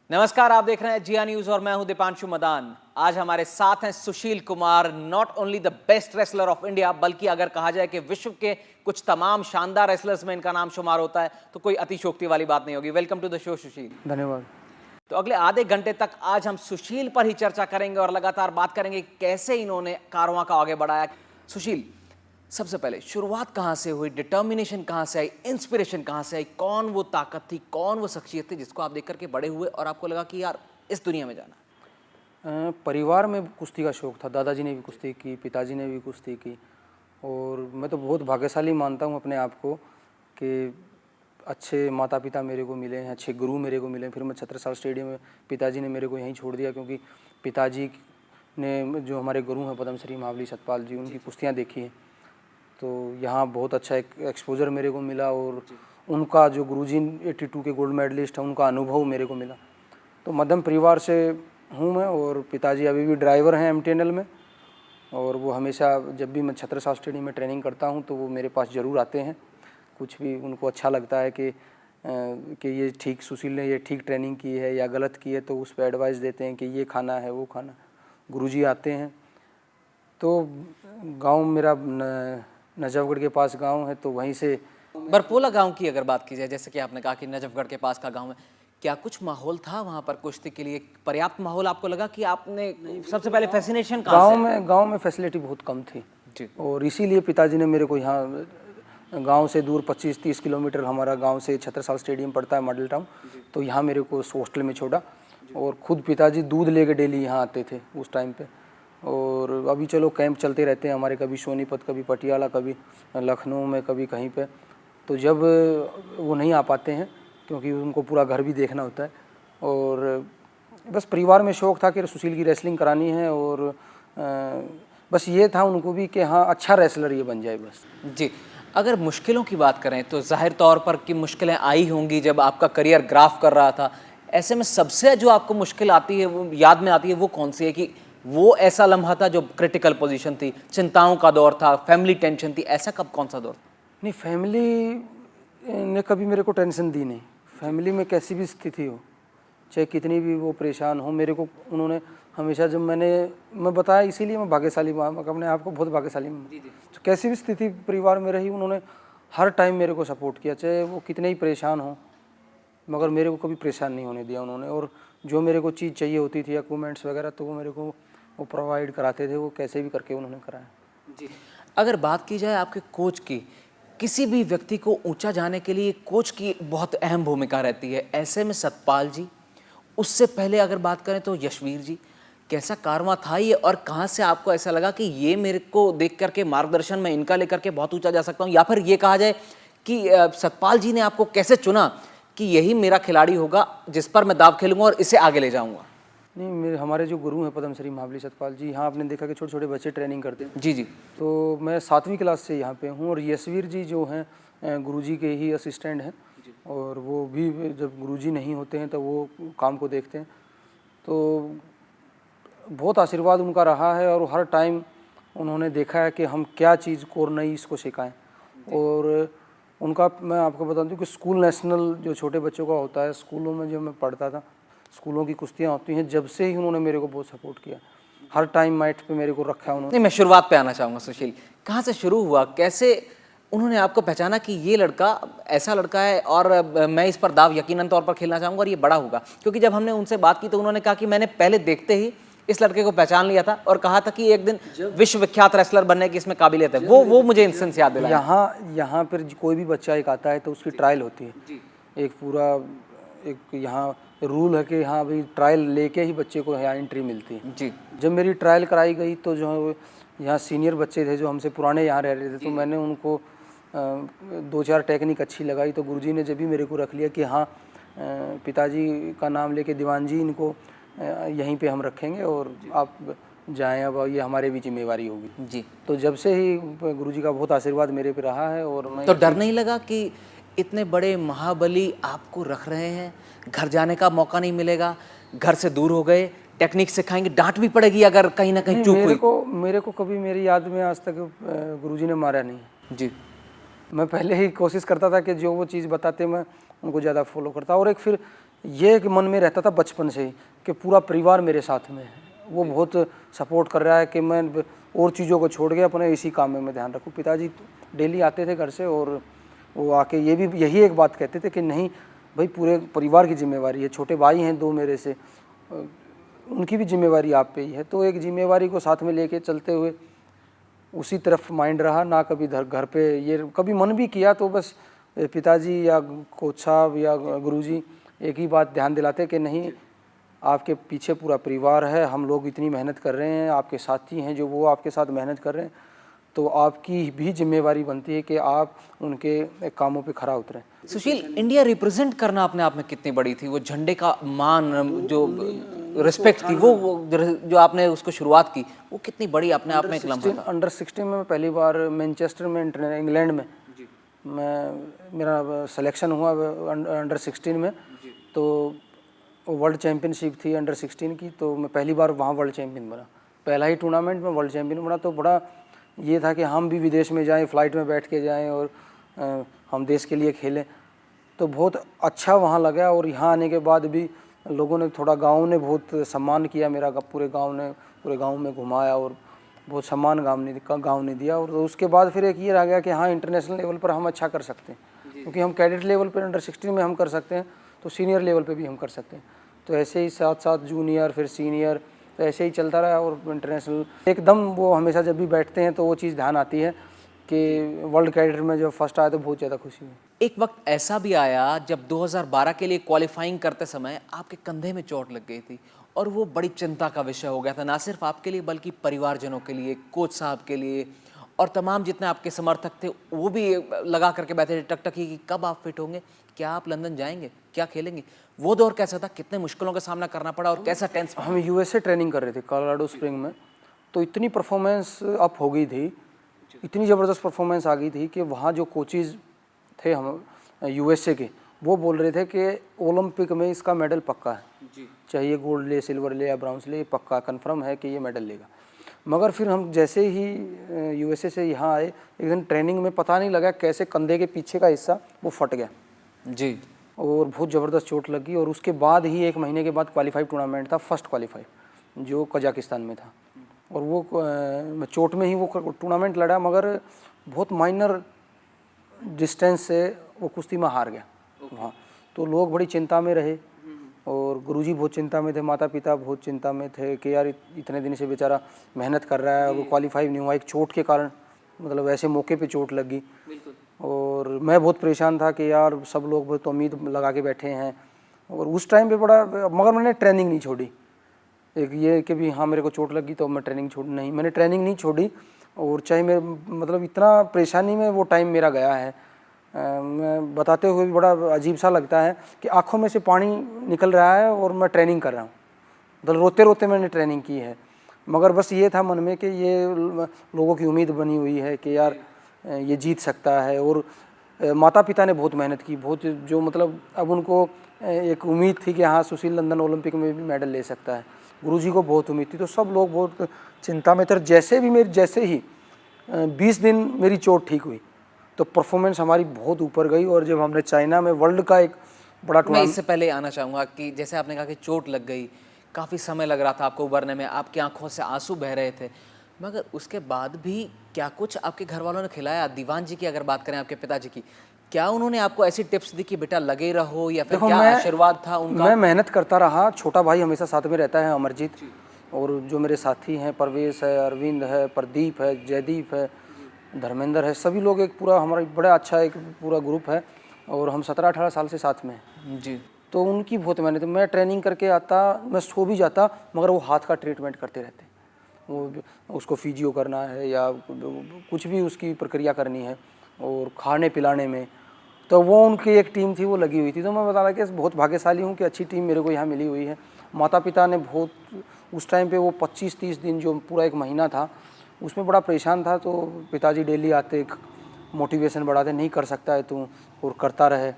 नमस्कार, आप देख रहे हैं जिया न्यूज और मैं हूं दीपांशु मदान। आज हमारे साथ हैं Sushil Kumar, not only the best wrestler of India बल्कि अगर कहा जाए कि विश्व के कुछ तमाम शानदार रेसलर्स में इनका नाम शुमार होता है तो कोई अतिशयोक्ति वाली बात नहीं होगी। वेलकम टू द शो सुशील। धन्यवाद। तो अगले आधे घंटे तक आज हम सुशील पर ही चर्चा करेंगे और लगातार बात करेंगे कैसे इन्होंने कारवां का आगे बढ़ाया। सुशील, सबसे पहले शुरुआत कहाँ से हुई, डिटर्मिनेशन कहाँ से आई, इंस्पिरेशन कहाँ से आई, कौन वो ताकत थी, कौन वो शख्सियत थी जिसको आप देख करके बड़े हुए और आपको लगा कि यार इस दुनिया में जाना? परिवार में कुश्ती का शौक़ था। दादाजी ने भी कुश्ती की, पिताजी ने भी कुश्ती की और मैं तो बहुत भाग्यशाली मानता हूँ अपने आप को कि अच्छे माता पिता मेरे को मिले हैं, अच्छे गुरु मेरे को मिले। फिर मैं छत्रसाल स्टेडियम में पिताजी ने मेरे को यहीं छोड़ दिया क्योंकि पिताजी ने जो हमारे गुरु हैं पद्मश्री महाबली सतपाल जी, उनकी कुश्तियाँ देखी हैं तो यहाँ बहुत अच्छा एक एक्सपोजर मेरे को मिला और उनका जो गुरुजी 82 के गोल्ड मेडलिस्ट हैं उनका अनुभव मेरे को मिला। तो मध्यम परिवार से हूँ मैं और पिताजी अभी भी ड्राइवर हैं MTNL में और वो हमेशा जब भी मैं छत्रसाल स्टेडियम में ट्रेनिंग करता हूँ तो वो मेरे पास ज़रूर आते हैं। कुछ भी उनको अच्छा लगता है कि ये ठीक सुशील ने ये ठीक ट्रेनिंग की है या गलत की है तो उस पर एडवाइस देते हैं कि ये खाना है वो खाना। गुरुजी आते हैं। तो गांव मेरा नजफगढ़ के पास गांव है तो वहीं से बरपोला गांव की अगर बात की जाए, जैसे कि आपने कहा कि नजफगढ़ के पास का गांव है, क्या कुछ माहौल था वहां पर कुश्ती के लिए? पर्याप्त माहौल आपको लगा कि आपने सबसे पहले फैसिनेशन गांव में फैसिलिटी बहुत कम थी जी। और इसीलिए पिताजी ने मेरे को यहाँ गांव से दूर 25-30 किलोमीटर हमारा गांव से छत्रसाल स्टेडियम पड़ता है मॉडल टाउन, तो यहाँ मेरे को हॉस्टल में छोड़ा और खुद पिताजी दूध लेके डेली यहाँ आते थे उस टाइम पे। और अभी चलो कैंप चलते रहते हैं हमारे, कभी सोनीपत, कभी पटियाला, कभी लखनऊ में, कभी कहीं पे। तो जब वो नहीं आ पाते हैं क्योंकि उनको पूरा घर भी देखना होता है और बस परिवार में शौक़ था कि सुशील की रेसलिंग करानी है और बस ये था उनको भी कि हाँ अच्छा रेसलर ये बन जाए बस। जी, अगर मुश्किलों की बात करें तो जाहिर तौर पर कि मुश्किलें आई होंगी जब आपका करियर ग्राफ कर रहा था। ऐसे में सबसे जो आपको मुश्किल आती है वो याद में आती है वो कौन सी है कि वो ऐसा लम्हा था जो क्रिटिकल पोजीशन थी, चिंताओं का दौर था, फैमिली टेंशन थी, ऐसा कब कौन सा दौर? नहीं, फैमिली ने कभी मेरे को टेंशन दी नहीं। फैमिली में कैसी भी स्थिति हो, चाहे कितनी भी वो परेशान हो, मेरे को उन्होंने हमेशा जब मैं बताया इसीलिए मैं भाग्यशाली अपने आप को बहुत भाग्यशाली तो कैसी भी स्थिति परिवार में रही उन्होंने हर टाइम मेरे को सपोर्ट किया, चाहे वो कितने ही परेशान हो, मगर मेरे को कभी परेशान नहीं होने दिया उन्होंने। और जो मेरे को चीज़ चाहिए होती थी एक्विपमेंट्स वगैरह तो वो मेरे को वो प्रोवाइड कराते थे, वो कैसे भी करके उन्होंने कराया जी। अगर बात की जाए आपके कोच की, किसी भी व्यक्ति को ऊंचा जाने के लिए कोच की बहुत अहम भूमिका रहती है। ऐसे में सतपाल जी, उससे पहले अगर बात करें तो यशवीर जी, कैसा कारवां था ये और कहाँ से आपको ऐसा लगा कि ये मेरे को देख करके मार्गदर्शन में इनका लेकर के बहुत ऊंचा जा सकता हूँ, या फिर ये कहा जाए कि सतपाल जी ने आपको कैसे चुना कि यही मेरा खिलाड़ी होगा जिस पर मैं दाव खेलूंगा और इसे आगे ले जाऊंगा? नहीं, मेरे हमारे जो गुरु हैं पद्मश्री महाबली सतपाल जी, यहाँ आपने देखा कि छोटे छोटे बच्चे ट्रेनिंग करते हैं। जी जी। तो मैं 7वीं क्लास से यहाँ पे हूँ और यशवीर जी जो हैं गुरुजी के ही असिस्टेंट हैं और वो भी जब गुरुजी नहीं होते हैं तो वो काम को देखते हैं। तो बहुत आशीर्वाद उनका रहा है और हर टाइम उन्होंने देखा है कि हम क्या चीज़ को नई इसको सिखाएँ। और उनका मैं आपको बता दूँ कि स्कूल नेशनल जो छोटे बच्चों का होता है, स्कूलों में जब मैं पढ़ता था, स्कूलों की कुश्तियाँ होती हैं, जब से ही उन्होंने मेरे को बहुत सपोर्ट किया, हर टाइम मैट पे मेरे को रखा उन्होंने। नहीं, मैं शुरुआत पे आना चाहूँगा सुशील, कहाँ से शुरू हुआ, कैसे उन्होंने आपको पहचाना कि ये लड़का ऐसा लड़का है और मैं इस पर दाव यकीनन तौर पर खेलना चाहूँगा और ये बड़ा होगा? क्योंकि जब हमने उनसे बात की तो उन्होंने कहा कि मैंने पहले देखते ही इस लड़के को पहचान लिया था और कहा था कि एक दिन विश्वविख्यात रेसलर बनने की इसमें काबिलियत है। वो मुझे इंस्टेंस याद दिलाया। यहाँ पर कोई भी बच्चा एक आता है तो उसकी ट्रायल होती है, एक पूरा एक यहाँ रूल है कि हाँ भाई ट्रायल लेके ही बच्चे को यहाँ एंट्री मिलती है जी। जब मेरी ट्रायल कराई गई तो जो यहाँ सीनियर बच्चे थे जो हमसे पुराने यहाँ रह रहे थे तो मैंने उनको 2-4 टेक्निक अच्छी लगाई तो गुरुजी ने जब भी मेरे को रख लिया कि हाँ पिताजी का नाम लेके दीवान जी इनको यहीं पे हम रखेंगे और आप जाएं, अब ये हमारे भी जिम्मेवारी होगी जी। तो जब से ही गुरुजी का बहुत आशीर्वाद मेरे पे रहा है। और मैं तो डर नहीं लगा कि इतने बड़े महाबली आपको रख रहे हैं, घर जाने का मौका नहीं मिलेगा, घर से दूर हो गए, टेक्निक सिखाएंगे, डांट भी पड़ेगी अगर कहीं ना कहीं चूक हुई? मेरे को कभी मेरी याद में आज तक गुरुजी ने मारा नहीं जी। मैं पहले ही कोशिश करता था कि जो वो चीज़ बताते मैं उनको ज़्यादा फॉलो करता। और एक फिर ये एक मन में रहता था बचपन से ही कि पूरा परिवार मेरे साथ में है, वो बहुत सपोर्ट कर रहा है कि मैं और चीज़ों को छोड़ के अपने इसी काम में मैं ध्यान रखूँ। पिताजी डेली आते थे घर से और वो आके यही एक बात कहते थे कि नहीं भाई, पूरे परिवार की जिम्मेवारी है, छोटे भाई हैं 2 मेरे से, उनकी भी जिम्मेवारी आप पे ही है। तो एक जिम्मेवारी को साथ में लेके चलते हुए उसी तरफ माइंड रहा ना, कभी घर पे ये कभी मन भी किया तो बस पिताजी या कोच साहब या गुरुजी एक ही बात ध्यान दिलाते कि नहीं, आपके पीछे पूरा परिवार है, हम लोग इतनी मेहनत कर रहे हैं, आपके साथी हैं जो वो आपके साथ मेहनत कर रहे हैं, तो आपकी भी जिम्मेवारी बनती है कि आप उनके कामों पे खरा उतरें। सुशील, इंडिया रिप्रेजेंट करना अपने आप में कितनी बड़ी थी? वो झंडे का मान, जो रिस्पेक्ट थी, वो जो आपने उसको शुरुआत की, वो कितनी बड़ी अपने आप में एक लम्हा था। अंडर 16 में मैं पहली बार मैनचेस्टर में इंग्लैंड में मेरा सिलेक्शन हुआ अंडर 16 में, तो वर्ल्ड चैम्पियनशिप थी अंडर 16 की, तो मैं पहली बार वहाँ वर्ल्ड चैम्पियन बना, पहला ही टूर्नामेंट में वर्ल्ड चैम्पियन बना। तो बड़ा ये था कि हम भी विदेश में जाएं, फ़्लाइट में बैठ के जाएं और हम देश के लिए खेलें, तो बहुत अच्छा वहाँ लगा। और यहाँ आने के बाद भी लोगों ने थोड़ा, गांव ने बहुत सम्मान किया मेरा, पूरे गांव में घुमाया और बहुत सम्मान गांव ने दिया। और उसके बाद फिर एक ये रह गया कि हाँ, इंटरनेशनल लेवल पर हम अच्छा कर सकते हैं, क्योंकि हम कैडेट लेवल पर अंडर 16 में हम कर सकते हैं, तो सीनियर लेवल पे भी हम कर सकते हैं। तो ऐसे ही साथ साथ जूनियर, फिर सीनियर, तो ऐसे ही चलता रहा। और इंटरनेशनल एकदम वो हमेशा जब भी बैठते हैं तो वो चीज़ ध्यान आती है कि वर्ल्ड कैडेट में जब फर्स्ट आया तो बहुत ज़्यादा खुशी हुई। एक वक्त ऐसा भी आया जब 2012 के लिए क्वालिफाइंग करते समय आपके कंधे में चोट लग गई थी, और वो बड़ी चिंता का विषय हो गया था, ना सिर्फ आपके लिए बल्कि परिवारजनों के लिए, कोच साहब के लिए, और तमाम जितने आपके समर्थक थे वो भी लगा करके बैठे थे टकटकी कि कब आप फिट होंगे, क्या आप लंदन जाएंगे, क्या खेलेंगे। वो दौर कैसा था? कितने मुश्किलों का सामना करना पड़ा और कैसा टेंस? हम यूएसए ट्रेनिंग कर रहे थे कोलोराडो स्प्रिंग में, तो इतनी परफॉर्मेंस अप हो गई थी, इतनी ज़बरदस्त परफॉर्मेंस आ गई थी कि वहाँ जो कोचेज़ थे हम यूएसए के, वो बोल रहे थे कि ओलंपिक में इसका मेडल पक्का है, चाहे ये गोल्ड ले, सिल्वर ले या ब्राउन्स ले, पक्का कन्फर्म है कि ये मेडल लेगा। मगर फिर हम जैसे ही यूएसए से यहाँ आए, एक दिन ट्रेनिंग में पता नहीं लगा कैसे कंधे के पीछे का हिस्सा वो फट गया जी, और बहुत ज़बरदस्त चोट लगी। और उसके बाद ही 1 महीने के बाद क्वालिफाइड टूर्नामेंट था, फर्स्ट क्वालिफाइड, जो कजाकिस्तान में था, और वो चोट में ही वो टूर्नामेंट लड़ा, मगर बहुत माइनर डिस्टेंस से वो कुश्ती में हार गया वहाँ। तो लोग बड़ी चिंता में रहे और गुरुजी बहुत चिंता में थे, माता पिता बहुत चिंता में थे कि यार इतने दिन से बेचारा मेहनत कर रहा है, वो क्वालिफाई नहीं हुआ एक चोट के कारण, मतलब ऐसे मौके पे चोट लगी। और मैं बहुत परेशान था कि यार सब लोग बहुत उम्मीद लगा के बैठे हैं, और उस टाइम पे बड़ा, मगर मैंने ट्रेनिंग नहीं छोड़ी। एक ये कि भी हाँ मेरे को चोट लगी तो मैं ट्रेनिंग छोड़, नहीं, मैंने ट्रेनिंग नहीं छोड़ी। और चाहे मैं, मतलब इतना परेशानी में वो टाइम मेरा गया है, मैं बताते हुए भी बड़ा अजीब सा लगता है कि आँखों में से पानी निकल रहा है और मैं ट्रेनिंग कर रहा हूँ, मतलब रोते रोते मैंने ट्रेनिंग की है। मगर बस ये था मन में कि ये लोगों की उम्मीद बनी हुई है कि यार ये जीत सकता है। और माता पिता ने बहुत मेहनत की, बहुत, जो मतलब अब उनको एक उम्मीद थी कि हाँ सुशील लंदन ओलंपिक में भी मेडल ले सकता है, गुरुजी को बहुत उम्मीद थी, तो सब लोग बहुत चिंता में थे। जैसे ही 20 दिन मेरी चोट ठीक हुई तो परफॉर्मेंस हमारी बहुत ऊपर गई। और जब हमने चाइना में वर्ल्ड का एक बड़ा मैं इससे पहले आना चाहूँगा कि जैसे आपने कहा कि चोट लग गई, काफ़ी समय लग रहा था आपको उबरने में, आपकी आंखों से आंसू बह रहे थे, मगर उसके बाद भी क्या कुछ आपके घर वालों ने खिलाया? दीवान जी की अगर बात करें, आपके पिताजी की, क्या उन्होंने आपको ऐसी टिप्स दी कि बेटा लगे रहो, या फिर क्या आशीर्वाद था उनका? मैं मेहनत करता रहा, छोटा भाई हमेशा साथ में रहता है अमरजीत, और जो मेरे साथी हैं परवेश है, अरविंद है, प्रदीप है, जयदीप है, धर्मेंद्र है, सभी लोग एक पूरा हमारा बड़ा अच्छा एक पूरा ग्रुप है, और हम 17-18 साल से साथ में हैं जी। तो उनकी बहुत मेहनत। मैं ट्रेनिंग करके आता, मैं सो भी जाता, मगर वो हाथ का ट्रीटमेंट करते रहते, वो उसको फिजियो करना है या कुछ भी उसकी प्रक्रिया करनी है, और खाने पिलाने में, तो वो उनकी एक टीम थी वो लगी हुई थी। तो मैं बता रहा कि बहुत भाग्यशाली हूँ कि अच्छी टीम मेरे को यहाँ मिली हुई है। माता पिता ने बहुत, उस टाइम पे वो 25-30 दिन जो पूरा 1 महीना था उसमें बड़ा परेशान था, तो पिताजी डेली आते, मोटिवेशन बढ़ाते, नहीं कर सकता है तू, और करता रहे।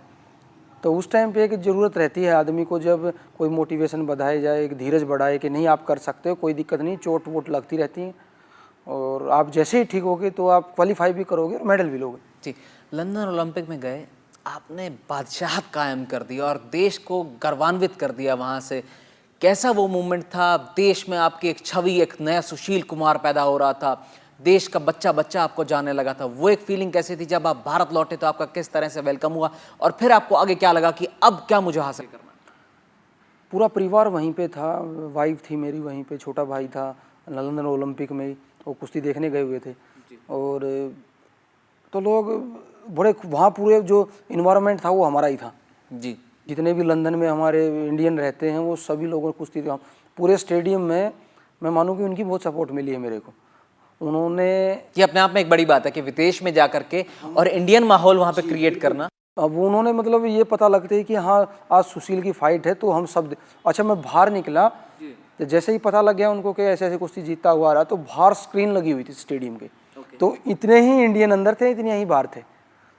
तो उस टाइम पे एक ज़रूरत रहती है आदमी को, जब कोई मोटिवेशन बढ़ाए जाए, एक धीरज बढ़ाए कि नहीं आप कर सकते हो, कोई दिक्कत नहीं, चोट वोट लगती रहती है, और आप जैसे ही ठीक होगे तो आप क्वालिफाई भी करोगे और मेडल भी लोगे। जी, लंदन ओलंपिक में गए, आपने बादशाहत कायम कर दी और देश को गर्वान्वित कर दिया वहाँ से। कैसा वो मोमेंट था? देश में आपकी एक छवि, एक नया सुशील कुमार पैदा हो रहा था, देश का बच्चा बच्चा आपको जानने लगा था। वो एक फीलिंग कैसी थी जब आप भारत लौटे तो आपका किस तरह से वेलकम हुआ और फिर आपको आगे क्या लगा कि अब क्या मुझे हासिल करना है? पूरा परिवार वहीं पे था, वाइफ थी मेरी वहीं पे, छोटा भाई था लंदन ओलंपिक में ही, वो कुश्ती देखने गए हुए थे। और तो लोग बड़े वहाँ पूरे जो इन्वायरमेंट था वो हमारा ही था जी। जितने भी लंदन में हमारे इंडियन रहते हैं वो सभी लोगों को कुश्ती पूरे स्टेडियम में मैं मानूँ कि उनकी बहुत सपोर्ट मिली है मेरे को। उन्होंने ये अपने आप में एक बड़ी बात है कि विदेश में जा करके और इंडियन माहौल वहाँ पे क्रिएट करना। अब उन्होंने मतलब ये पता लगते है कि हाँ आज सुशील की फाइट है तो हम सब अच्छा मैं बाहर निकला तो जैसे ही पता लग गया उनको कि ऐसे ऐसे कुश्ती जीतता हुआ आ रहा तो बाहर स्क्रीन लगी हुई थी स्टेडियम के। तो इतने ही इंडियन अंदर थे इतने ही बाहर थे।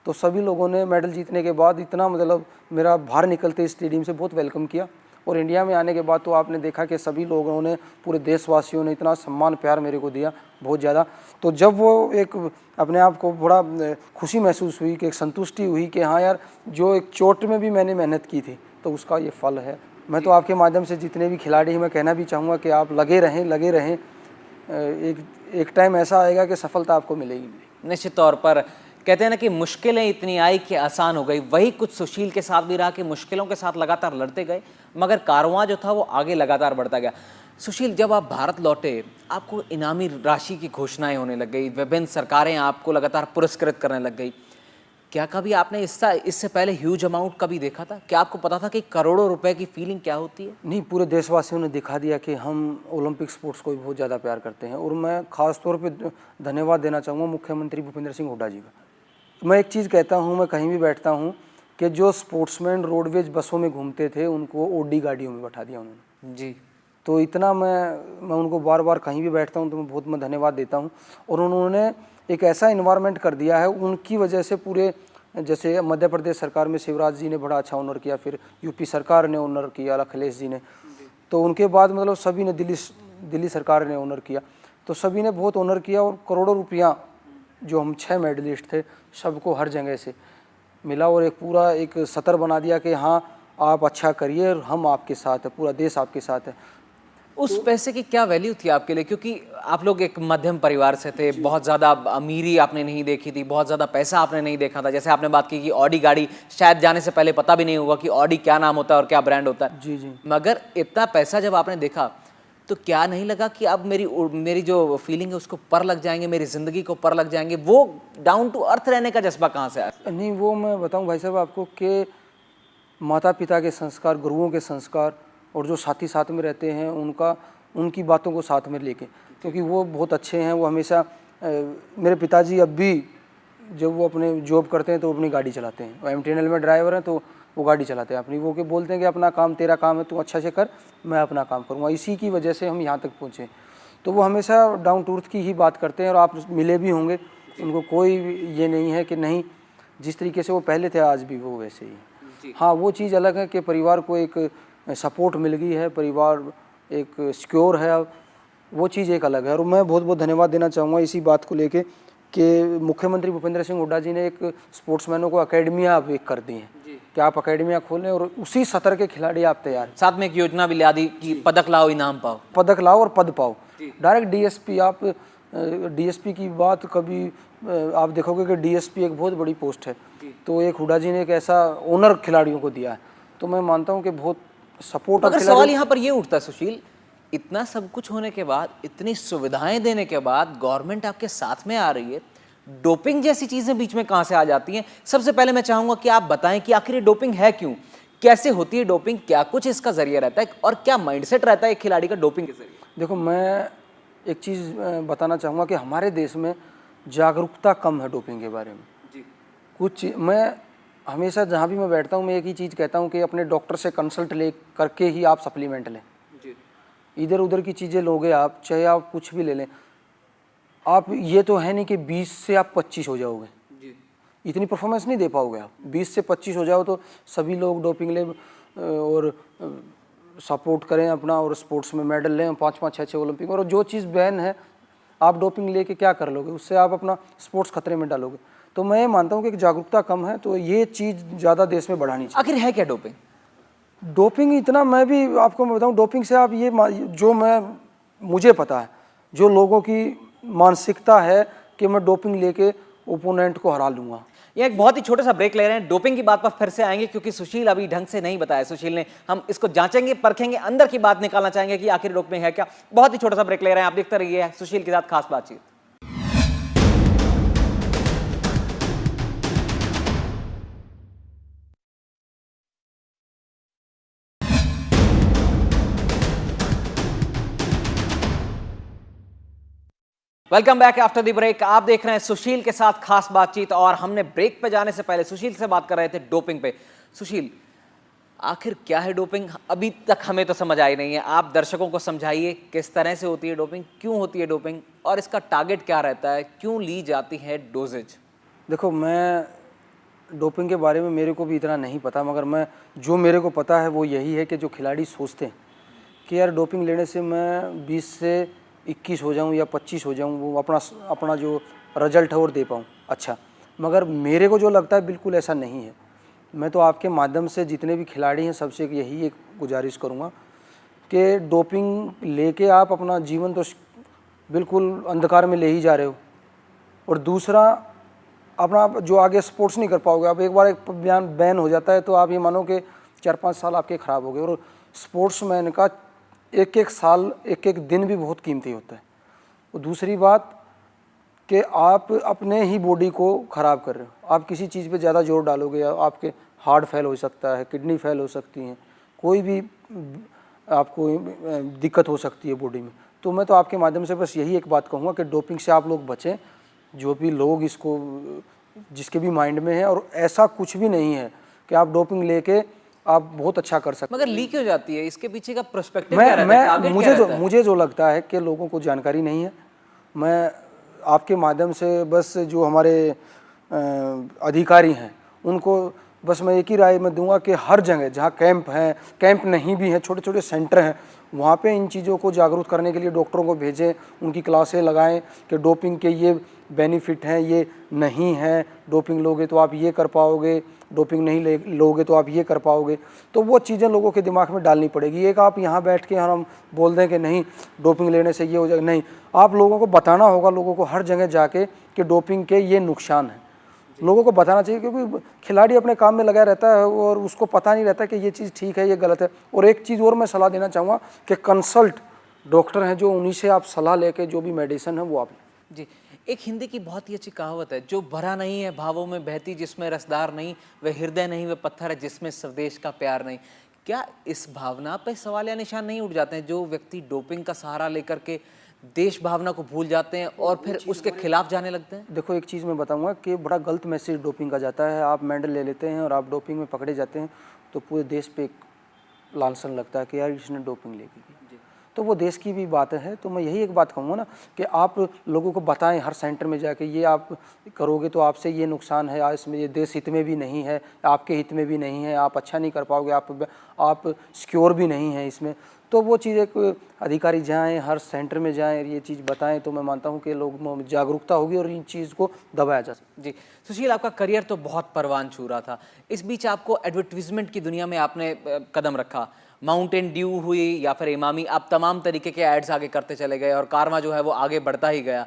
तो सभी लोगों ने मेडल जीतने के बाद इतना मतलब मेरा बाहर निकलते स्टेडियम से बहुत वेलकम किया। और इंडिया में आने के बाद तो आपने देखा कि सभी लोगों ने पूरे देशवासियों ने इतना सम्मान प्यार मेरे को दिया बहुत ज़्यादा। तो जब वो एक अपने आप को बड़ा खुशी महसूस हुई कि एक संतुष्टि हुई कि हाँ यार जो एक चोट में भी मैंने मेहनत की थी तो उसका ये फल है। मैं तो आपके माध्यम से जितने भी खिलाड़ी हैं मैं कहना भी चाहूँगा कि आप लगे रहें। एक टाइम ऐसा आएगा कि सफलता आपको मिलेगी। निश्चित तौर पर कहते हैं ना कि मुश्किलें इतनी आई कि आसान हो गई। वही कुछ सुशील के साथ भी रहा कि मुश्किलों के साथ लगातार लड़ते गए मगर कारवां जो था वो आगे लगातार बढ़ता गया। सुशील, जब आप भारत लौटे आपको इनामी राशि की घोषणाएं होने लग गई, विभिन्न सरकारें आपको लगातार पुरस्कृत करने लग गई। क्या कभी आपने इससे पहले ह्यूज अमाउंट कभी देखा था? क्या आपको पता था कि करोड़ों रुपए की फीलिंग क्या होती है? नहीं, पूरे देशवासियों ने दिखा दिया कि हम ओलंपिक स्पोर्ट्स को भी बहुत ज़्यादा प्यार करते हैं। और मैं ख़ास तौर पे धन्यवाद देना चाहूँगा मुख्यमंत्री भूपेंद्र सिंह हुड्डा जी का। मैं एक चीज़ कहता हूँ, मैं कहीं भी बैठता हूँ कि जो स्पोर्ट्समैन रोडवेज बसों में घूमते थे उनको ओडी गाड़ियों में बैठा दिया उन्होंने जी। तो इतना मैं उनको बार बार कहीं भी बैठता हूँ तो मैं धन्यवाद देता हूँ। और उन्होंने एक ऐसा इन्वायरमेंट कर दिया है उनकी वजह से पूरे, जैसे मध्य प्रदेश सरकार में शिवराज जी ने बड़ा अच्छा ऑनर किया, फिर यूपी सरकार ने ऑनर किया अखिलेश जी ने, तो उनके बाद मतलब सभी ने दिल्ली सरकार ने ऑनर किया, तो सभी ने बहुत ऑनर किया। और करोड़ों रुपया जो हम 6 मेडलिस्ट थे सबको हर जगह से मिला और एक पूरा एक सतर बना दिया कि हाँ आप अच्छा करिए और हम आपके साथ है, पूरा देश आपके साथ है। उस पैसे की क्या वैल्यू थी आपके लिए? क्योंकि आप लोग एक मध्यम परिवार से थे, बहुत ज़्यादा अमीरी आपने नहीं देखी थी, बहुत ज़्यादा पैसा आपने नहीं देखा था। जैसे आपने बात की कि ऑडी गाड़ी शायद जाने से पहले पता भी नहीं होगा कि ऑडी क्या नाम होता है और क्या ब्रांड होता है। जी जी। मगर इतना पैसा जब आपने देखा तो क्या नहीं लगा कि अब मेरी जो फीलिंग है उसको पर लग जाएंगे, मेरी ज़िंदगी को पर लग जाएंगे? वो डाउन टू अर्थ रहने का जज्बा कहाँ से आया? नहीं, वो मैं बताऊं भाई साहब आपको कि माता पिता के संस्कार, गुरुओं के संस्कार और जो साथी साथ में रहते हैं उनकी बातों को साथ में लेके, क्योंकि वो बहुत अच्छे हैं। वो हमेशा मेरे पिताजी अब भी जब वो अपने जॉब करते हैं तो अपनी गाड़ी चलाते हैं, वो MTNL में ड्राइवर हैं तो वो गाड़ी चलाते हैं अपनी, वो के बोलते हैं कि अपना काम तेरा काम है, तू अच्छा से कर, मैं अपना काम करूँगा। इसी की वजह से हम यहाँ तक पहुँचे। तो वो हमेशा डाउन टू अर्थ की ही बात करते हैं और आप मिले भी होंगे, उनको कोई ये नहीं है कि नहीं, जिस तरीके से वो पहले थे आज भी वो वैसे ही है। हाँ, वो चीज़ अलग है कि परिवार को एक सपोर्ट मिल गई है, परिवार एक सिक्योर है, वो चीज़ एक अलग है। और मैं बहुत बहुत धन्यवाद देना चाहूँगा इसी बात को लेके कि मुख्यमंत्री भूपेंद्र सिंह हुड्डा जी ने एक स्पोर्ट्समैनों को अकेडमियाँ आप एक कर दी हैं कि आप अकेडमियाँ खोलें और उसी सतर के खिलाड़ी आप तैयार। साथ में एक योजना भी ला दी कि पदक लाओ इनाम पाओ। पदक लाओ और पद पाओ। डायरेक्ट DSP, आप DSP की बात कभी आप देखोगे कि DSP एक बहुत बड़ी पोस्ट है, तो एक हुड्डा जी ने एक ऐसा ओनर खिलाड़ियों को दिया है, तो मैं मानता हूँ कि बहुत सपोर्ट। अगर सवाल यहाँ पर ये उठता है सुशील, इतना सब कुछ होने के बाद, इतनी सुविधाएं देने के बाद गवर्नमेंट आपके साथ में आ रही है, डोपिंग जैसी चीजें बीच में कहाँ से आ जाती हैं? सबसे पहले मैं चाहूंगा कि आप बताएं कि आखिर ये डोपिंग है क्यों, कैसे होती है डोपिंग, क्या कुछ इसका जरिया रहता है और क्या माइंडसेट रहता है एक खिलाड़ी का डोपिंग के जरिए? देखो, मैं एक चीज़ बताना चाहूँगा कि हमारे देश में जागरूकता कम है डोपिंग के बारे में। कुछ मैं हमेशा जहाँ भी मैं बैठता हूँ मैं एक ही चीज़ कहता हूँ कि अपने डॉक्टर से कंसल्ट ले करके ही आप सप्लीमेंट लें। इधर उधर की चीज़ें लोगे आप, चाहे आप कुछ भी ले लें, आप ये तो है नहीं कि 20 से आप 25 हो जाओगे, इतनी परफॉर्मेंस नहीं दे पाओगे आप। 20 से 25 हो जाओ तो सभी लोग डोपिंग लें और सपोर्ट करें अपना और स्पोर्ट्स में मेडल लें, 5-5, 6-6 ओलंपिक। और जो चीज़ बैन है आप डोपिंग लेके क्या कर लोगे, उससे आप अपना स्पोर्ट्स खतरे में डालोगे। तो मैं ये मानता हूँ कि जागरूकता कम है, तो ये चीज़ ज़्यादा देश में बढ़ानी चाहिए। आखिर है क्या डोपिंग? डोपिंग इतना मैं भी आपको मैं बताऊं, डोपिंग से आप ये जो मुझे पता है, जो लोगों की मानसिकता है कि मैं डोपिंग लेके ओपोनेंट को हरा लूँगा। ये एक बहुत ही छोटा सा ब्रेक ले रहे हैं, डोपिंग की बात पर फिर से आएंगे क्योंकि सुशील अभी ढंग से नहीं बताया। सुशील ने, हम इसको जांचेंगे, परखेंगे, अंदर की बात निकालना चाहेंगे कि आखिर डोपिंग है क्या। बहुत ही छोटा सा ब्रेक ले रहे हैं, आप देखते रहिए सुशील के साथ खास बातचीत। Welcome back after the break. आप देख रहे हैं सुशील के साथ खास बातचीत और हमने ब्रेक पे जाने से पहले सुशील से बात कर रहे थे डोपिंग पे। सुशील, आखिर क्या है डोपिंग? अभी तक हमें तो समझ आई नहीं है, आप दर्शकों को समझाइए किस तरह से होती है डोपिंग, क्यों होती है डोपिंग और इसका टारगेट क्या रहता है, क्यों ली जाती है डोजेज? देखो, मैं डोपिंग के बारे में मेरे को भी इतना नहीं पता, मगर मैं जो मेरे को पता है वो यही है कि जो खिलाड़ी सोचते हैं कि यार डोपिंग लेने से मैं 20 से 21 हो जाऊं या 25 हो जाऊं, वो अपना जो रिजल्ट है वो दे पाऊं अच्छा। मगर मेरे को जो लगता है बिल्कुल ऐसा नहीं है। मैं तो आपके माध्यम से जितने भी खिलाड़ी हैं सबसे यही एक गुजारिश करूंगा कि डोपिंग लेके आप अपना जीवन तो बिल्कुल अंधकार में ले ही जा रहे हो, और दूसरा अपना जो आगे स्पोर्ट्स नहीं कर पाओगे। अब एक बार एक बैन हो जाता है तो आप ये मानो कि 4-5 साल आपके ख़राब हो गए। और स्पोर्ट्समैन का एक एक साल, एक एक दिन भी बहुत कीमती होता है। और दूसरी बात कि आप अपने ही बॉडी को ख़राब कर रहे हो। आप किसी चीज़ पे ज़्यादा जोर डालोगे, आपके हार्ट फेल हो सकता है, किडनी फेल हो सकती हैं, कोई भी आपको दिक्कत हो सकती है बॉडी में। तो मैं तो आपके माध्यम से बस यही एक बात कहूँगा कि डोपिंग से आप लोग बचें, जो भी लोग इसको जिसके भी माइंड में है। और ऐसा कुछ भी नहीं है कि आप डोपिंग लेके आप बहुत अच्छा कर सकते। मगर ली क्यों जाती है? इसके पीछे का पर्सपेक्टिव क्या रहता है? टारगेट क्या रहता है? मुझे जो लगता है कि लोगों को जानकारी नहीं है। मैं आपके माध्यम से बस जो हमारे अधिकारी हैं उनको बस मैं एक ही राय में दूंगा कि हर जगह जहाँ कैंप हैं, कैंप नहीं भी हैं, छोटे छोटे सेंटर हैं, वहाँ पे इन चीज़ों को जागरूक करने के लिए डॉक्टरों को भेजें, उनकी क्लासें लगाएं कि डोपिंग के ये बेनिफिट हैं, ये नहीं हैं, डोपिंग लोगे तो आप ये कर पाओगे, डोपिंग नहीं लोगे तो आप ये कर पाओगे। तो वो चीज़ें लोगों के दिमाग में डालनी पड़ेगी। एक आप यहाँ बैठ के हम बोल दें कि नहीं डोपिंग लेने से ये हो जाएगा, नहीं, आप लोगों को बताना होगा, लोगों को हर जगह जाके कि डोपिंग के ये नुकसान है लोगों को बताना चाहिए। क्योंकि खिलाड़ी अपने काम में लगा रहता है और उसको पता नहीं रहता कि ये चीज़ ठीक है, ये गलत है। और एक चीज़ और मैं सलाह देना चाहूँगा कि कंसल्ट डॉक्टर हैं जो उन्हीं से आप सलाह लेके जो भी मेडिसिन है वो आप लें। जी, एक हिंदी की बहुत ही अच्छी कहावत है, जो भरा नहीं है भावों में बहती जिसमें रसदार नहीं, वह हृदय नहीं, वह पत्थर है जिसमें स्वदेश का प्यार नहीं। क्या इस भावना पे सवाल या निशान नहीं उठ जाते हैं जो व्यक्ति डोपिंग का सहारा लेकर के देश भावना को भूल जाते हैं और फिर उसके खिलाफ जाने लगते हैं? देखो, एक चीज़ मैं बताऊंगा कि बड़ा गलत मैसेज डोपिंग का जाता है। आप मेडल ले लेते हैं और आप डोपिंग में पकड़े जाते हैं तो पूरे देश पे एक लांछन लगता है कि यार इसने डोपिंग ले की। तो वो देश की भी बात है। तो मैं यही एक बात कहूँगा ना कि आप लोगों को बताएं हर सेंटर में जाके, ये आप करोगे तो आपसे ये नुकसान है, इसमें ये देश हित में भी नहीं है, आपके हित में भी नहीं है, आप अच्छा नहीं कर पाओगे, आप सिक्योर भी नहीं है इसमें। तो वो चीज़ एक अधिकारी जाएं, हर सेंटर में जाएं, ये चीज़ बताएं, तो मैं मानता हूं कि लोगों में जागरूकता होगी और इन चीज़ को दबाया जा सकता। जी सुशील, आपका करियर तो बहुत परवान छू रहा था, इस बीच आपको एडवर्टीजमेंट की दुनिया में आपने कदम रखा। माउंटेन ड्यू हुई या फिर इमामी, आप तमाम तरीके के एड्स आगे करते चले गए और कारवा जो है वो आगे बढ़ता ही गया।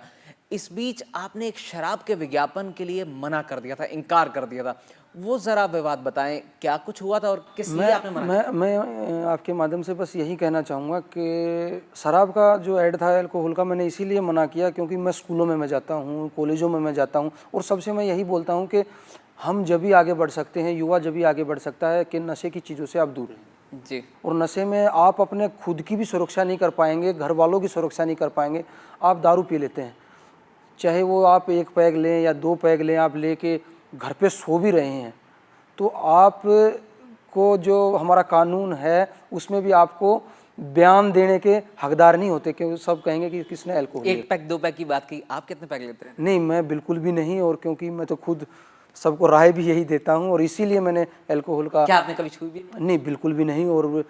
इस बीच आपने एक शराब के विज्ञापन के लिए मना कर दिया था, इनकार कर दिया था, वो ज़रा विवाद बताएं, क्या कुछ हुआ था और किस लिए आपने मना? मैं आपके माध्यम से बस यही कहना चाहूँगा कि शराब का जो ऐड था अल्कोहल का, मैंने इसीलिए मना किया क्योंकि मैं स्कूलों में मैं जाता हूँ, कॉलेजों में मैं जाता हूँ और सबसे मैं यही बोलता हूँ कि हम जब भी आगे बढ़ सकते हैं, युवा जब भी आगे बढ़ सकता है कि नशे की चीज़ों से आप दूर रहें। जी। और नशे में आप अपने खुद की भी सुरक्षा नहीं कर पाएंगे, घर वालों की सुरक्षा नहीं कर पाएंगे। आप दारू पी लेते हैं, चाहे वो आप 1 पैग लें या 2 पैग लें, आप लेके घर पे सो भी रहे हैं तो आप को जो हमारा कानून है उसमें भी आपको बयान देने के हकदार नहीं होते, क्योंकि सब कहेंगे कि किसने अल्कोहल। 1 पैक 2 पैक की बात की, आप कितने पैक लेते हैं? नहीं, मैं बिल्कुल भी नहीं, और क्योंकि मैं तो खुद सबको राय भी यही देता हूँ और इसीलिए मैंने अल्कोहल का। क्या आपने कभी छुई भी? नहीं, बिल्कुल भी नहीं। और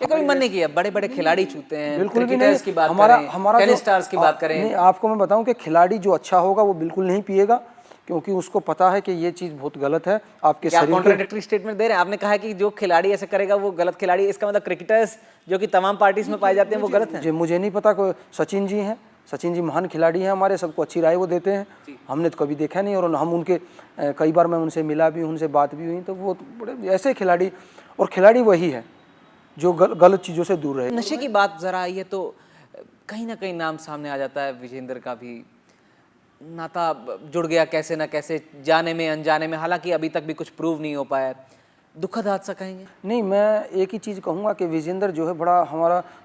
ये कभी मन नहीं किया बड़े बड़े खिलाड़ी छूते हैं, बिल्कुल भी क्रिकेटर्स नहीं। की बात हमारा करें, हमारा टेनिस जो स्टार्स की बात करें? नहीं, आपको मैं बताऊं कि खिलाड़ी जो अच्छा होगा वो बिल्कुल नहीं पिएगा, क्योंकि उसको पता है कि ये चीज़ बहुत गलत है आपके क्या शरीर के। कॉन्ट्राडिक्टरी स्टेटमेंट दे रहे हैं? आपने कहा है कि जो खिलाड़ी ऐसे करेगा वो गलत खिलाड़ी, इसका मतलब क्रिकेटर्स जो कि तमाम पार्टीज में पाए जाते हैं वो गलत हैं? मुझे नहीं पता, कोई सचिन जी हैं, सचिन जी महान खिलाड़ी हैं हमारे, सबको अच्छी राय वो देते हैं। हमने तो कभी देखा नहीं, और हम उनके कई बार मैं उनसे मिला भी हूं, उनसे बात भी हुई, तो वो बड़े ऐसे खिलाड़ी, और खिलाड़ी वही है जो गलत चीज़ों से दूर रहे। नशे की बात जरा आई है तो कहीं ना कहीं नाम सामने आ जाता है, विजेंद्र का भी नाता जुड़ गया कैसे ना कैसे, जाने में अनजाने में, हालांकि अभी तक भी कुछ प्रूव नहीं हो पाया है। दुखद हादसा कहेंगे? नहीं, मैं एक ही चीज़ कहूँगा कि विजेंद्र जो है बड़ा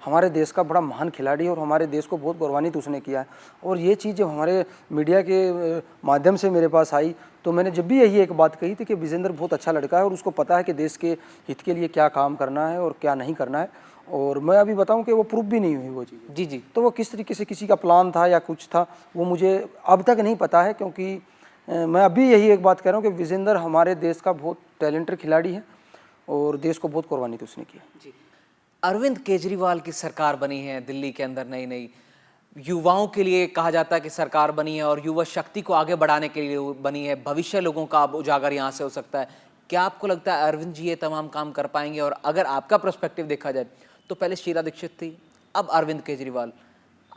हमारे देश का बड़ा महान खिलाड़ी है, और हमारे देश को बहुत गौरवान्वित उसने किया है। और ये चीज़ जब हमारे मीडिया के माध्यम से मेरे पास आई, तो मैंने जब भी यही एक बात कही थी कि विजेंद्र बहुत अच्छा लड़का है और उसको पता है कि देश के हित के लिए क्या काम करना है और क्या नहीं करना है। और मैं अभी बताऊं कि वो प्रूफ भी नहीं हुई वो चीज़। जी जी। तो वो किस तरीके से किसी का प्लान था या कुछ था, वो मुझे अब तक नहीं पता है, क्योंकि मैं अभी यही एक बात कह रहा हूँ कि विजेंद्र हमारे देश का बहुत टैलेंटेड खिलाड़ी है और देश को बहुत गौरवान्वित उसने किया। जी। अरविंद केजरीवाल की सरकार बनी है दिल्ली के अंदर, नई नई युवाओं के लिए कहा जाता है कि सरकार बनी है और युवा शक्ति को आगे बढ़ाने के लिए बनी है, भविष्य लोगों का अब उजागर यहाँ से हो सकता है। क्या आपको लगता है अरविंद जी ये तमाम काम कर पाएंगे? और अगर आपका पर्सपेक्टिव देखा जाए तो पहले शीला दीक्षित थी, अब अरविंद केजरीवाल,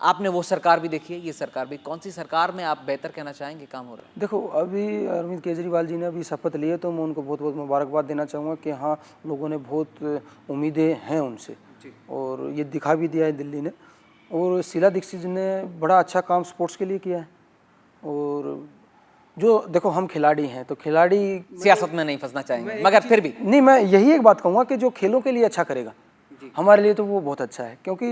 आपने वो सरकार भी देखी है, ये सरकार भी, कौन सी सरकार में आप बेहतर कहना चाहेंगे काम हो रहा है? देखो, अभी अरविंद केजरीवाल जी ने अभी शपथ लिए, तो मैं उनको बहुत बहुत मुबारकबाद देना चाहूँगा कि हाँ, लोगों ने बहुत उम्मीदें हैं उनसे, और ये दिखा भी दिया है दिल्ली ने। और शीला दीक्षित जी ने बड़ा अच्छा काम स्पोर्ट्स के लिए किया है। और जो देखो, हम खिलाड़ी हैं तो खिलाड़ी सियासत में नहीं फंसना चाहेंगे, मगर फिर भी नहीं, मैं यही एक बात कहूँगा कि जो खेलों के लिए अच्छा करेगा हमारे लिए तो वो बहुत अच्छा है, क्योंकि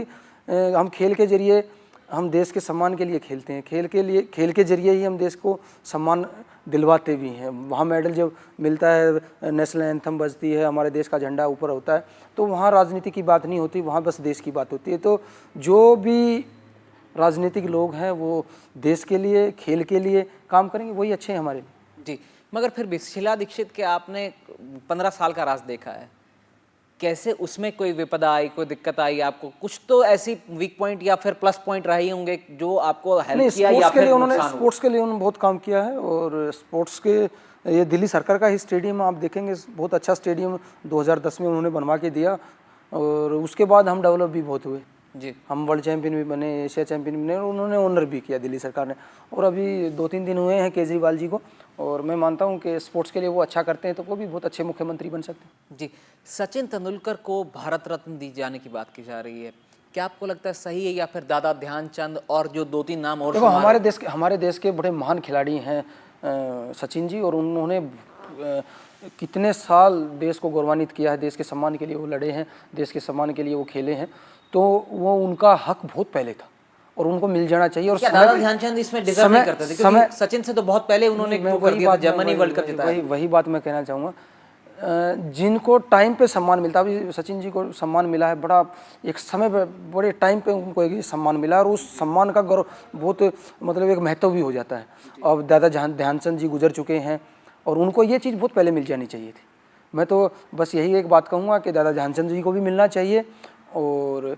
हम खेल के जरिए हम देश के सम्मान के लिए खेलते हैं, खेल के जरिए ही हम देश को सम्मान दिलवाते भी हैं। वहाँ मेडल जब मिलता है, नेशनल एंथम बजती है, हमारे देश का झंडा ऊपर होता है, तो वहाँ राजनीति की बात नहीं होती, वहाँ बस देश की बात होती है। तो जो भी राजनीतिक लोग हैं वो देश के लिए, खेल के लिए काम करेंगे, वही अच्छे हैं हमारे लिए। जी। मगर फिर भी शीला दीक्षित के आपने 15 साल का राज देखा है, कैसे उसमें कोई विपदा आई, कोई दिक्कत आई आपको? कुछ तो ऐसी वीक पॉइंट या फिर प्लस पॉइंट रहे होंगे जो आपको हेल्प किया या फिर नुकसान हुआ? स्पोर्ट्स के लिए उन्होंने बहुत काम किया है। और स्पोर्ट्स के, ये दिल्ली सरकार का ही स्टेडियम आप देखेंगे, बहुत अच्छा स्टेडियम 2010 में उन्होंने बनवा के दिया, और उसके बाद हम डेवलप भी बहुत हुए जी। हम वर्ल्ड चैंपियन भी बने, एशिया चैंपियन भी बने, और उन्होंने ऑनर भी किया दिल्ली सरकार ने। और अभी 2-3 दिन हुए हैं केजरीवाल जी को, और मैं मानता हूं कि स्पोर्ट्स के लिए वो अच्छा करते हैं, तो वो भी बहुत अच्छे मुख्यमंत्री बन सकते हैं। जी। सचिन तेंदुलकर को भारत रत्न दी जाने की बात की जा रही है, क्या आपको लगता है सही है, या फिर दादा ध्यानचंद और जो 2-3 नाम और? देखो, हमारे देश के बड़े महान खिलाड़ी हैं सचिन जी, और उन्होंने कितने साल देश को गौरवान्वित किया है, देश के सम्मान के लिए वो लड़े हैं, देश के सम्मान के लिए वो खेले हैं, तो वो उनका हक बहुत पहले था और उनको मिल जाना चाहिए। और दादा ध्यानचंद इसमें डिजर्व नहीं करते थे, क्योंकि सचिन से तो बहुत पहले उन्होंने वो कर दिया था, जर्मनी वर्ल्ड कप जिताया। वही बात मैं कहना चाहूँगा, जिनको टाइम पे सम्मान मिलता, अभी सचिन जी को सम्मान मिला है, बड़ा एक समय पे, बड़े टाइम पे उनको एक सम्मान मिला, और उस सम्मान का गौरव बहुत, मतलब एक महत्व भी हो जाता है। अब दादा ध्यानचंद जी गुजर चुके हैं, और उनको ये चीज़ बहुत पहले मिल जानी चाहिए थी। मैं तो बस यही एक बात कहूँगा कि दादा ध्यानचंद जी को भी मिलना चाहिए, और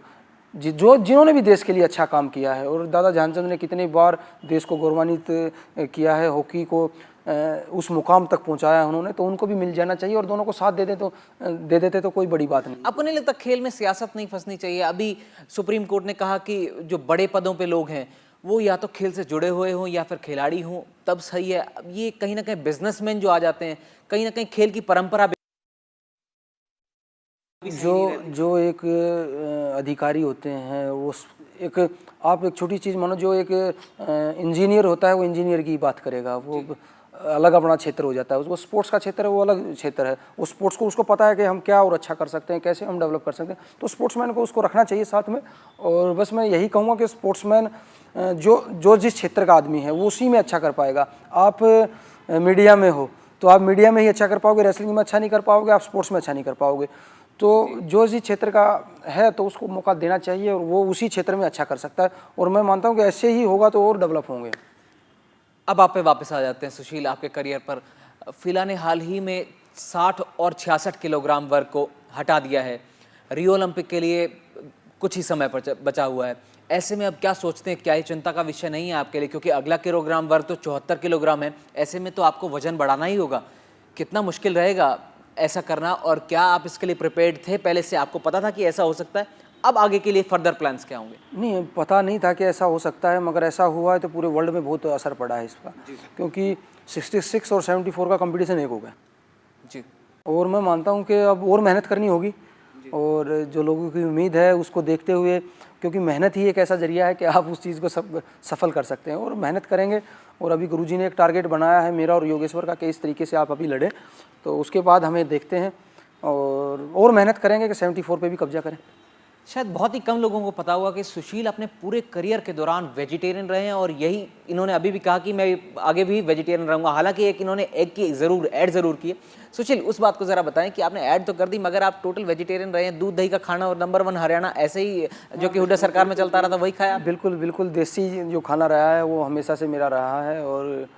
जिन्होंने भी देश के लिए अच्छा काम किया है। और दादा ध्यानचंद ने कितनी बार देश को गौरवान्वित किया है, हॉकी को उस मुकाम तक पहुंचाया है उन्होंने, तो उनको भी मिल जाना चाहिए, और दोनों को साथ दे देते तो कोई बड़ी बात नहीं। आपको नहीं लगता खेल में सियासत नहीं फंसनी चाहिए? अभी सुप्रीम कोर्ट ने कहा कि जो बड़े पदों पे लोग हैं वो या तो खेल से जुड़े हुए हों या फिर खिलाड़ी हों, तब सही है। अब ये कहीं ना कहीं बिजनेसमैन जो आ जाते हैं, कहीं ना कहीं खेल की परंपरा जो एक अधिकारी होते हैं, वो एक, आप एक छोटी चीज़ मानो, जो एक इंजीनियर होता है वो इंजीनियर की बात करेगा, वो अलग अपना क्षेत्र हो जाता है। उसको स्पोर्ट्स का क्षेत्र है, वो अलग क्षेत्र है। वो स्पोर्ट्स को उसको पता है कि हम क्या और अच्छा कर सकते हैं, कैसे हम डेवलप कर सकते हैं, तो स्पोर्ट्समैन को उसको रखना चाहिए साथ में। और बस मैं यही कहूँगा कि स्पोर्ट्समैन जो जिस क्षेत्र का आदमी है वो उसी में अच्छा कर पाएगा। आप मीडिया में हो तो आप मीडिया में ही अच्छा कर पाओगे, रेसलिंग में अच्छा नहीं कर पाओगे, आप स्पोर्ट्स में अच्छा नहीं कर पाओगे। तो जो जिस क्षेत्र का है तो उसको मौका देना चाहिए, और वो उसी क्षेत्र में अच्छा कर सकता है। और मैं मानता हूँ कि ऐसे ही होगा तो और डेवलप होंगे। अब आप पे वापस आ जाते हैं सुशील, आपके करियर पर। फिलहाल ने हाल ही में 60 और 66 किलोग्राम वर्ग को हटा दिया है। रियो ओलंपिक के लिए कुछ ही समय बचा हुआ है, ऐसे में अब क्या सोचते हैं, क्या ये चिंता का विषय नहीं है आपके लिए? क्योंकि अगला किलोग्राम वर्ग तो 74 किलोग्राम है, ऐसे में तो आपको वजन बढ़ाना ही होगा। कितना मुश्किल रहेगा ऐसा करना, और क्या आप इसके लिए प्रिपेयर्ड थे पहले से? आपको पता था कि ऐसा हो सकता है? अब आगे के लिए फर्दर प्लान्स क्या होंगे? नहीं, पता नहीं था कि ऐसा हो सकता है, मगर ऐसा हुआ है तो पूरे वर्ल्ड में बहुत असर पड़ा है इसका, क्योंकि 66 और 74 का कंपटीशन एक हो गया जी। और मैं मानता हूँ कि अब और मेहनत करनी होगी, और जो लोगों की उम्मीद है उसको देखते हुए, क्योंकि मेहनत ही एक ऐसा जरिया है कि आप उस चीज़ को सफल कर सकते हैं, और मेहनत करेंगे। और अभी गुरुजी ने एक टारगेट बनाया है मेरा और योगेश्वर का कि इस तरीके से आप अभी लड़ें, तो उसके बाद हमें देखते हैं और मेहनत करेंगे कि 74 पे भी कब्जा करें। शायद बहुत ही कम लोगों को पता होगा कि सुशील अपने पूरे करियर के दौरान वेजिटेरियन रहे हैं, और यही इन्होंने अभी भी कहा कि मैं आगे भी वेजिटेरियन रहूंगा। हालांकि एक इन्होंने एग की ऐड जरूर की है। सुशील, उस बात को जरा बताएं कि आपने ऐड तो कर दी, मगर आप टोटल वेजिटेरियन रहे हैं। दूध दही का खाना और नंबर 1 हरियाणा ऐसे ही जो कि हुड्डा सरकार में चलता रहा था वही खाया? बिल्कुल बिल्कुल, देसी जो खाना रहा है वो हमेशा से मेरा रहा है, और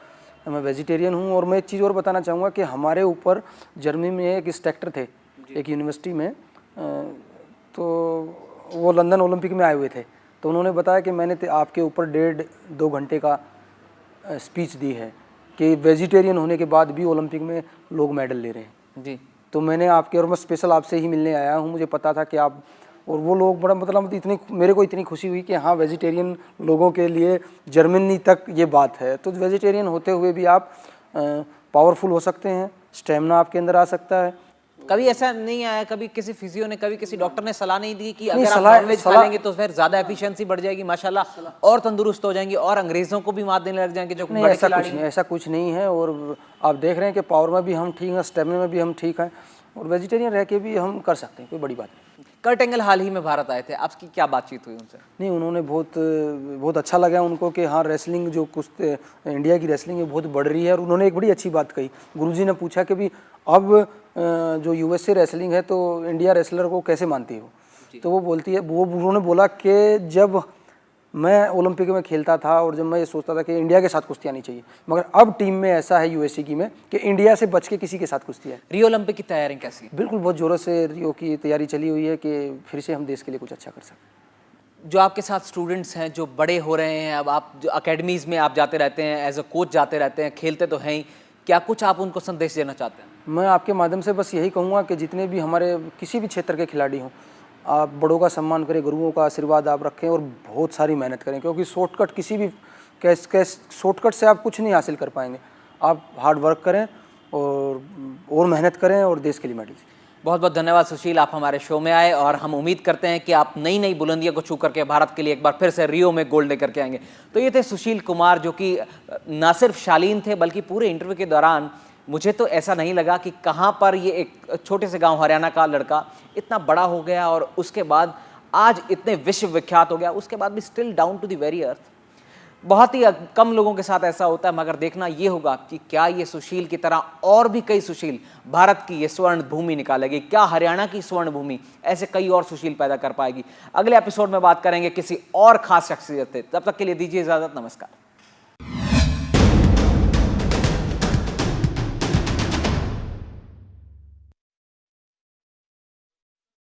मैं वेजिटेरियन हूँ। और मैं एक चीज़ और बताना चाहूँगा कि हमारे ऊपर जर्मनी में एक इंस्ट्रक्टर थे एक यूनिवर्सिटी में, तो वो लंदन ओलंपिक में आए हुए थे, तो उन्होंने बताया कि मैंने आपके ऊपर 1.5-2 घंटे का स्पीच दी है कि वेजिटेरियन होने के बाद भी ओलंपिक में लोग मेडल ले रहे हैं जी। तो मैंने आपके, और मैं स्पेशल आपसे ही मिलने आया हूँ, मुझे पता था कि आप, और वो लोग बड़ा मतलब इतनी, मेरे को इतनी खुशी हुई कि हाँ, वेजिटेरियन लोगों के लिए जर्मनी तक ये बात है। तो वेजिटेरियन होते हुए भी आप पावरफुल हो सकते हैं, स्टेमिना आपके अंदर आ सकता है। कभी ऐसा नहीं आया, कभी किसी फिजियो ने, कभी किसी डॉक्टर ने सलाह नहीं दी कि अगर आप नॉनवेज खा लेंगे तो फिर ज्यादा एफिशिएंसी बढ़ जाएगी, माशाल्लाह, और तंदुरुस्त हो जाएंगे और अंग्रेजों को भी मात देने लग जाएंगे जो बड़े खिलाड़ी हैं? ऐसा कुछ नहीं है, और आप देख रहे हैं कि पावर में भी हम ठीक हैं, स्टेमिना में भी हम ठीक हैं, और वेजिटेरियन रह के भी हम कर सकते हैं, कोई बड़ी बात नहीं। कर्ट एंगल हाल ही में भारत आए थे, आपकी क्या बातचीत हुई उनसे? नहीं, उन्होंने बहुत अच्छा लगा उनको कि हाँ, रेसलिंग जो कुछ इंडिया की रेसलिंग है बहुत बढ़ रही है, और उन्होंने एक बड़ी अच्छी बात कही। गुरुजी ने पूछा कि भी अब जो यूएसए रेसलिंग है तो इंडिया रेसलर को कैसे मानती हो? तो वो बोलती है, उन्होंने बोला कि जब मैं ओलंपिक में खेलता था और जब मैं ये सोचता था कि इंडिया के साथ कुश्ती आनी चाहिए, मगर अब टीम में ऐसा है यूएसए की में कि इंडिया से बच के किसी के साथ कुश्ती है। रियो ओलंपिक की तैयारी कैसी? बिल्कुल, बहुत ज़ोरों से रियो की तैयारी चली हुई है कि फिर से हम देश के लिए कुछ अच्छा कर सकें। जो आपके साथ स्टूडेंट्स हैं जो बड़े हो रहे हैं, अब आप जो अकेडमीज़ में आप जाते रहते हैं, एज अ कोच जाते रहते हैं, खेलते तो हैं ही, क्या कुछ आप उनको संदेश देना चाहते हैं? मैं आपके माध्यम से बस यही कहूँगा कि जितने भी हमारे किसी भी क्षेत्र के खिलाड़ी हों, आप बड़ों का सम्मान करें, गुरुओं का आशीर्वाद आप रखें, और बहुत सारी मेहनत करें, क्योंकि शॉर्टकट किसी भी शॉर्टकट से आप कुछ नहीं हासिल कर पाएंगे। आप हार्ड वर्क करें और मेहनत करें, और देश के लिए मेडल। बहुत बहुत धन्यवाद सुशील, आप हमारे शो में आए, और हम उम्मीद करते हैं कि आप नई नई बुलंदियों को छू करके भारत के लिए एक बार फिर से रियो में गोल्ड लेकर के आएंगे। तो ये थे सुशील कुमार, जो कि ना सिर्फ शालीन थे बल्कि पूरे इंटरव्यू के दौरान मुझे तो ऐसा नहीं लगा कि कहाँ पर ये एक छोटे से गांव हरियाणा का लड़का इतना बड़ा हो गया, और उसके बाद आज इतने विश्व विख्यात हो गया, उसके बाद भी still down to the very earth. बहुत ही कम लोगों के साथ ऐसा होता है, मगर देखना ये होगा कि क्या ये सुशील की तरह और भी कई सुशील भारत की ये स्वर्ण भूमि निकालेगी, क्या हरियाणा की स्वर्ण भूमि ऐसे कई और सुशील पैदा कर पाएगी। अगले एपिसोड में बात करेंगे किसी और खास शख्सियत से, तब तक के लिए दीजिए इजाजत, नमस्कार।